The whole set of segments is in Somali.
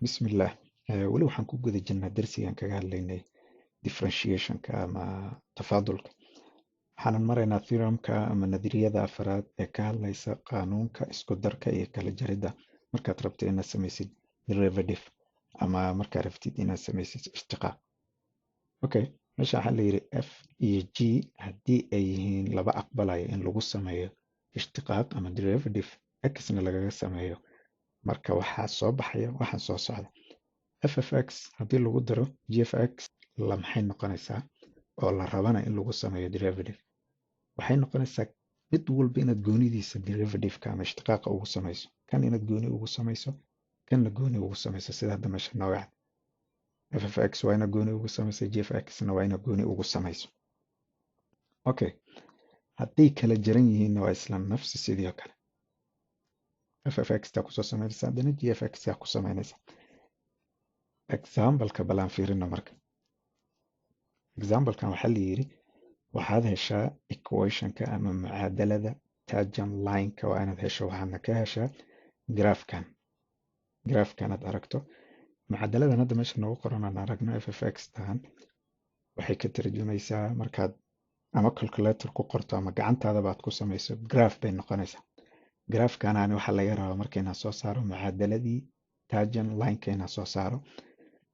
Bismillah. Weli waxaan ku guda jirnaa darsigan kaga hadlaynay differentiationka ama tafaadulka. Waxaanan maraynaa theoremka ama nadariyada afraad ee ka hadlaysa qaanuunka isku darka iyo kala jaridda markaad rabto inaad samaysid derivative ama markaad rabtid inaad samaysid ishtiqaaq. Okay, meesha waxaa la yidhi f iyo g haddii ay yihiin laba aqbalaya in lagu sameeyo ishtiqaaq ama derivative x-na lagaga sameeyo, marka waxaa soo baxaya waxaan soo socda f of x haddii lagu daro g of x la maxay noqonaysaa oo la rabana in lagu sameeyo derivative. Waxay noqonaysaa mid walba inaad goonidiisa derivativeka ama ishtiqaaqa ugu samayso, kan inaad gooni ugu samayso, kanna gooni ugu samayso, sida hadda meesha nooga cad. f of x waa inaad gooni ugu samayso, g of x-na waa inaad gooni ugu samayso. Okay, hadday kala jaran yihiinna waa isla nafsi sidii oo kale. f of x taa kusoo samaynaysa, haddana g of x taa ku samaynaysa. Example-ka balaan fiirino marka. Example-kan waxaa la yidhi waxaad heshaa equation-ka ama mucaadalada tangent line-ka waa inaad hesho, waxaadna ka heshaa graafkan. Graafkan aad aragto mucaadaladan hadda meesha noogu qoran aan aragno f of x tahan waxay ka tarjumaysaa markaad ama calculator ku qorto ama gacantaada baad ku samayso graaf bay noqonaysaa. Graafkanaani waxaa laga rabaa marka inaan soo saaro mucaadaladii tangent line-ka inaan soo saaro.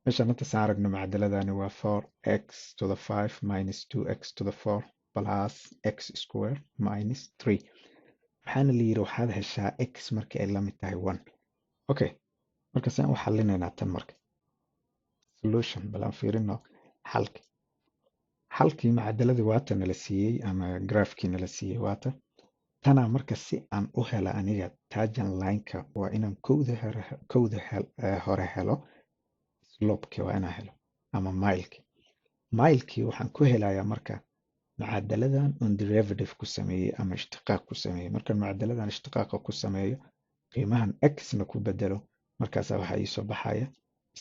meeshaan inta saan aragno mucaadaladani waa 4x to the 5 minus 2x to the 4 plus x square minus 3. waxaana la yidhi waxaad heshaa x marka ay la mid tahay 1. Okay, marka saan u xallinaynaa tan marka. Solution balaan fiirino xalki. Xalkii mucaadaladii waata nala siiyey ama graafkii nala siiyey waata. Tanaa marka si aan u hela aniga tangent line-ka waa inaan hore helo slope-ki waa inaan helo ama mile-ki. Mile-kii waxaan ku helayaa marka mucaadaladan on derivative ku sameeyey ama ishtiqaaq ku sameeyey. Markaan mucaadaladan ishtiqaaqa ku sameeyo qiimahan x-na ku bedelo markaasaa waxaa ii soo baxaya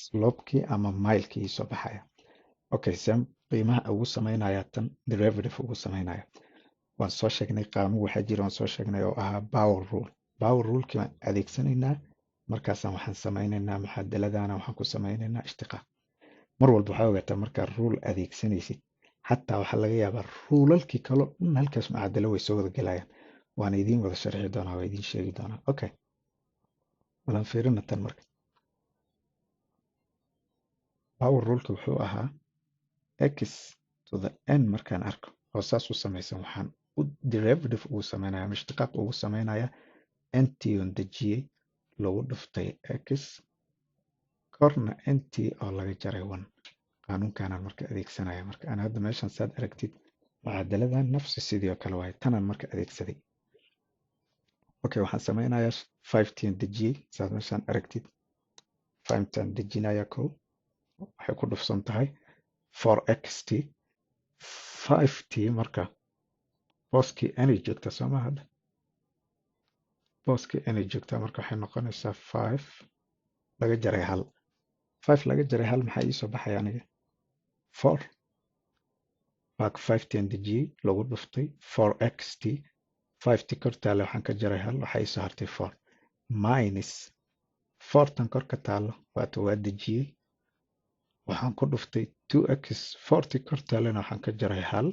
slope-kii ama mile-kii ii soo baxaya. Okay, saan qiimaha ugu samaynayaa tan derivative ugu samaynaya. Waan soo sheegnay qaanuun waxaa jira waan soo sheegnay oo ahaa power rule. Power rule-kii waan adeegsanaynaa markaasaan waxaan samaynaynaa mucaadaladana waxaan ku samaynaynaa ishtiqaaq. Mar walba waxaa ogaataa markaad rule adeegsanaysid xataa waxaa laga yaabaa ruulalkii kale dhan halkaas mucaadalo way soo wada gelayaan. Waana idiin wada sharxi doonaa, waa idiin sheegi doonaa. Okay, walaan fiirina tan marka. Power rule-ki wuxuu ahaa x to the n markaan arko oo saas u samaysan waxaan u derivative ugu samaynaya ama ishtiqaaq ugu samaynaya nt on dejiyey lagu dhuftay x korna nt oo laga jaray 1. qaanuunkaanaan marka adeegsanaya marka aan hadda meeshan saad aragtid mucaadaladan nafsi sidii oo kale waaye tanaan marka adeegsaday. Okay, waxaan samaynayaa 5t aan dejiyey saad meeshaan aragtid 5t aan dejinaya kow waxay ku dhufsan tahay 4xt 5t marka booskii anay joogta soo ma hadda booskii anay joogta marka waxay noqonaysaa 5 laga jaray hal. 5 laga jaray hal maxaa ii soo baxaya aniga 4 baak 5t aan dejiyey lagu dhuftay 4xt 5t kor taale waxaan ka jaray hal waxaa ii soo hartay 4 minus 4tan kor ka taalo waata waa dejiyey waxaan ku dhuftay 2x 4t kor taalena waxaan ka jaray hal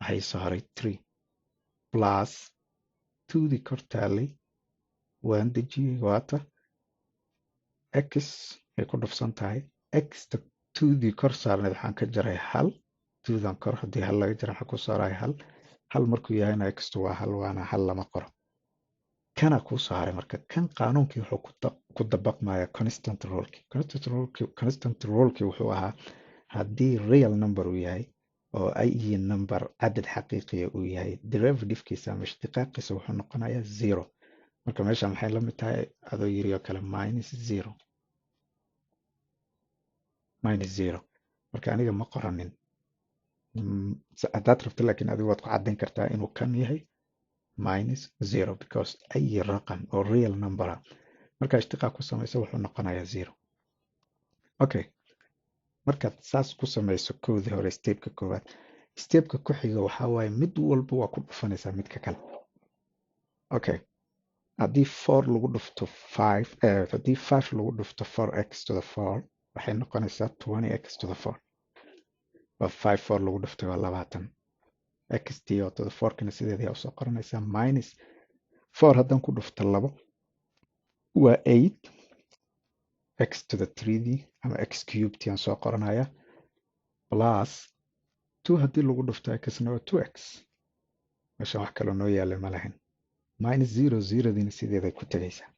waxaa ii soo haray 3 plus 2dii kor taalay waan dejiyey waata x ay ku dhufsan tahay xta 2dii kor saarneed waxaan ka jaray hal 2dan kor haddii hal laga jara waxaa ku soo haray hal hal markuu yahayna xtu waa hal waana hal lama qoro. Kana kuu soo haray marka kan qaanuunkii wuxuu ku dabaqmaya constant rule-ki. Constant rule-ki wuxuu ahaa haddii real number uu yahay oo ay iyo number cadad xaqiiqiya uu yahay derivative-kiisa ama ishtiqaaqiisa wuxuu noqonayaa 0. marka meesha maxay la mid tahay adoo yiri oo kale minus 0 marka aniga ma qoranin haddaad rabto laakiin adigu waad ku caddayn kartaa inuu kan yahay minus 0 because ay raqam oo real number marka ishtiqaaq ku samayso wuxuu noqonayaa 0. Okay, markaad saas ku samayso koodii hore stepka koowaad stepka ku xiga waxaa waaye mid walba waa ku dhufanaysaa midka kale. Okay, haddii 4 lagu dhufto 5 haddii 5 lagu dhufto 4x to the 4 waxay noqonaysaa 20x to the 4 waa 5 4 lagu dhuftay waa 20 xt oo to the 4 kana sideedii usoo qoranaysaa minus 4 haddaan ku dhufto 2 waa 8 x to the 3d ama x cubed aan soo qoranaya plus 2 haddii lagu dhufto xna waa 2x meeshan wax kaloo noo yaala ma lahayn minus 0 0diina sideeday ku tegaysaa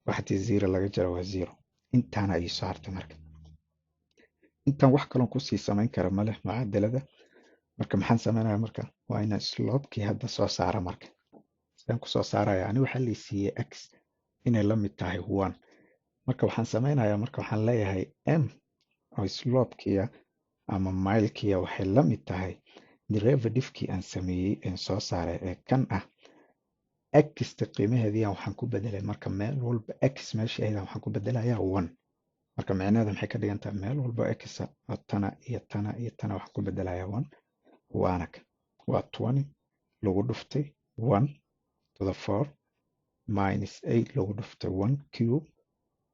waxdii 0 laga jaro waa 0 intaana ay soo hartay marka intaan wax kaloon kusii samayn kara ma leh mucaadalada marka maxaan samaynayaa marka waa inaan slopekii hadda soo saara marka sidaan kusoo saaraya ani waxaa la siiyey x inay la mid tahay 1 marka waxaan samaynayaa marka waxaan leeyahay m oo slopekiya ama milekiya waxay la mid tahay derivativekii aan sameeyey aan soo saaray ee kan ah xta qiimaheedii waxaan ku bedelay marka meel walba x meesha ayada waxaan ku bedelayaa 1 marka micnaheedu maxay ka dhigan tahay meel walba x oo tana iyo tana iyo tana waxaan ku bedelayaa 1 waana waa 20 lagu dhuftay 1 to the 4 minus 8 lagu dhuftay 1 cube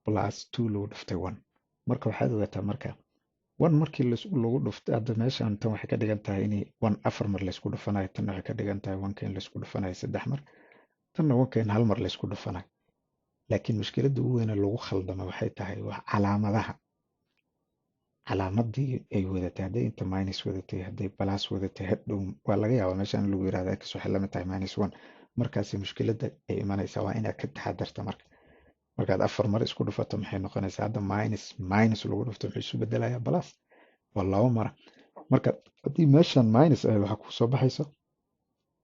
plus 2 lagu dhuftay 1 marka waxaad ogaataa marka 1 markii lagu dhuftay hadda meeshan tan waxay ka dhigan tahay in 1 afar mar la isku dhufanayo tan waxay ka dhigan tahay 1 in la isku dhufanayo 3 mar tanna 1 in hal mar la isku dhufanayo laakiin mushkiladda ugu weyn ee lagu khaldamo waxay tahay waa calaamadaha calaamadii ay wadatay hadday inta minus wadatay hadday plus wadatay hadhow waa laga yaabaa meeshan in lagu yiraahdo x waxay la mid tahay -1 markaasi mushkiladda ay imanaysaa waa inaad ka taxadarta markaad afar mar isku dhufato maxay noqonaysaa hadda minus lagu dhufto muxuu isu bedelayaa plus waa 2 mara marka haddii meeshan minus ah waxaa kusoo baxaysa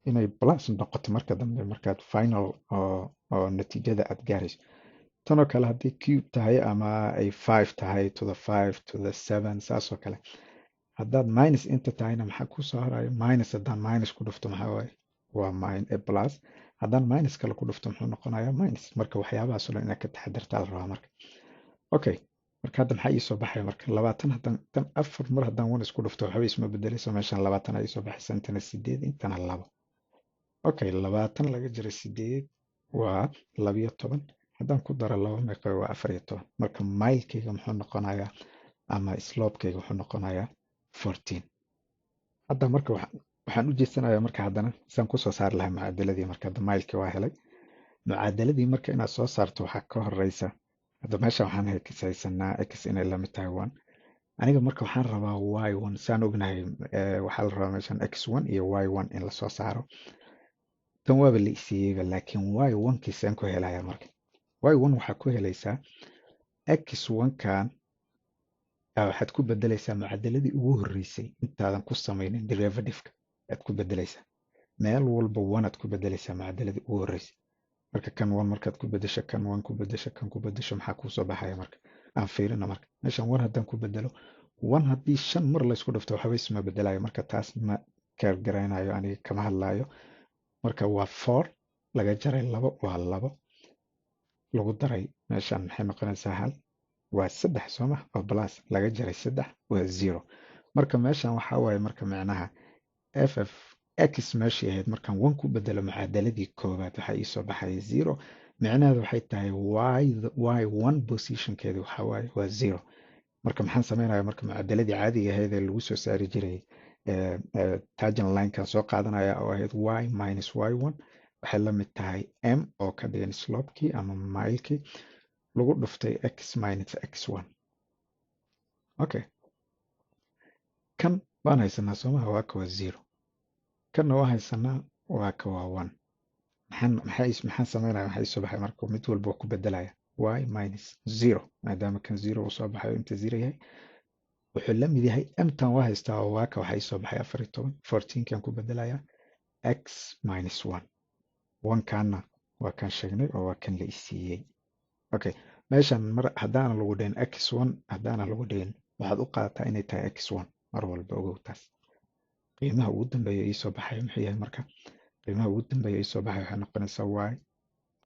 inay plus noqoto marka dambe markaad final oo natiijada aad gaarayso tanoo kale haddii cube tahay ama ay 5 tahay to the 5 to the 7 saasoo kale haddaad minus inta tahayna maxaa kusoo harayo minus haddaan minus ku dhufto maxaa waaye waa plus haddaan minus kale ku dhufto muxuu noqonayaa minus marka waxyaabahaas oo dhan inaad ka taxadartaa la rabaa marka okay marka hadda maxaa iisoo baxaya marka 20 haddaan tan afar mar haddaan 1 isku dhufto waxba isma bedelayso meeshan 20 ay soo baxaysa intana 8 intana 2 okay 20 laga jiro 8 waa 12 haddaan ku daro 2 meeqa waa 14 marka milekayga muxuu noqonayaa ama slopekayga wuxuu noqonayaa 14 hadda marka waxaan u jeesanayaa marka haddana saan kusoo saari lahaa mucaadaladii marka hadda milekii waa helay mucaadaladii marka inaad soo saarto waxaa ka horeysa hadda meesha waxaan haysanaa x inay la mid tahay 1 aniga marka waxaan rabaa y1 saan ognahay waxaa la rabaa meeshan x1 iyo y1 in lasoo saaro tan waaba la isiiyeyba laakiin y1 kiisaan ku helayaa marka y1 waxaa ku helaysaa x1 kan waxaad ku bedelaysaa mucaadaladii ugu horeysay intaadan ku samaynin derivativeka aad ku bedelaysaa meel walba 1 aad ku bedelaysaa mucaadaladii ugu horeysay marka kan 1 markaad ku bedesho kan 1 ku bedesho kan ku bedesho maxaa kuu soo baxaya marka aan fiirino marka meeshan 1 haddaan ku bedelo 1 haddii 5 mar la isku dhufto waxba isma bedelayo marka taas ma kaargaraynayo aniga kama hadlaayo marka waa 4 laga jaray 2 waa 2 lagu daray meeshan maxay noqonaysaa hal waa 3 soo ma oo plus laga jaray 3 waa 0 marka meeshan waxaa waaye marka micnaha ff x meeshii ahayd markaan 1 ku bedelo mucaadaladii koowaad waxaa ii soo baxaya 0 micnaheedu waxay tahay y1 positionkeedu waxaa waaye waa 0 marka maxaan samaynayaa marka mucaadaladii caadiga ahayd ee lagu soo saari jiray tajan linekan soo qaadanaya oo ahayd y minus y1 waxay la mid tahay m oo ka dhigan slopekii ama milekii lagu dhuftay x minus x1 okay kan baan haysanaa soomaha waa ka waa 0 kanna waa haysanaa waa ka waa 1 maxaan samaynaya maxaa isoo baxay marka mid walba waa ku bedelaya y minus 0 maadaama kan 0 uu soo baxayo inta 0 yahay wuxuu la mid yahay mtan waa haystaa oo waa ka waxaa isoo baxay 14 14 kan ku bedelaya x minus 1 1 kaana waa kan sheegnay oo waa kan la isiiyey okay meeshan mar haddaana lagu dhihin x1 haddaana lagu dhihin waxaad u qaadataa inay tahay x1 mar walba ogow taas qiimaha ugu dambeeya ii soo baxay muxuu yahay marka qiimaha ugu dambeeya ii soo baxay waxay noqonaysaa y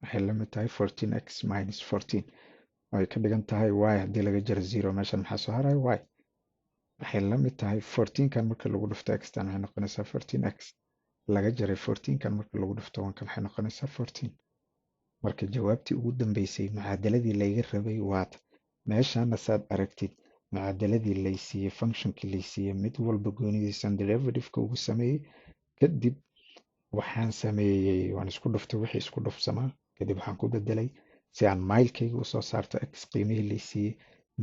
waxay la mid tahay 14x minus 14 ay ka dhigan tahay y haddii laga jaro 0 meeshan maxaa soo haraya y waxay la mid tahay 14 kan marka lagu dhufto x tan waxay noqonaysaa 14x laga jaray 14 kan marka lagu dhufto 1 kan waxay noqonaysaa 14 marka jawaabtii ugu dambeysay mucaadaladii layga rabay waata meeshaana saad aragtid mucaadaladii laysiiyey functionkii laysiiyey mid walba goonidiisan derivative-ka ugu sameeyey kadib waxaan sameeyey waan isku dhuftay wixii isku dhufsamaa kadib waxaan ku bedelay si aan mailkayga usoo saarto x qiimihii laysiiyey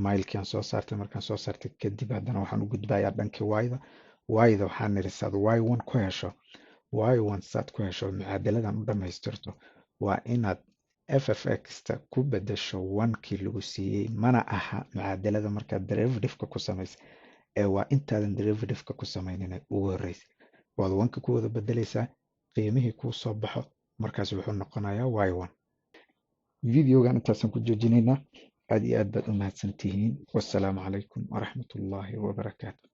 mailkii aan soo saartay markaan soo saartay kadib haddana waxaan u gudbayaa dhankii y-da y-da waxaan niri saad y1 ku hesho y1 saad ku hesho mucaadaladan u dhammaystirto waa inaad ffx-ta ku bedesho 1kii lagu siiyey mana aha mucaadalada markaad derivative-ka ku samaysay ee waa intaadan derivative-ka ku samaynin ugu horreysay waad 1ka ku wada bedelaysaa qiimihii kuu soo baxo markaas wuxuu noqonayaa y1 videogan intaasaan ku joojinaynaa aad iyo aad baad u mahadsantihiin wassalaamu calaykum waraxmatullaahi wabarakaatu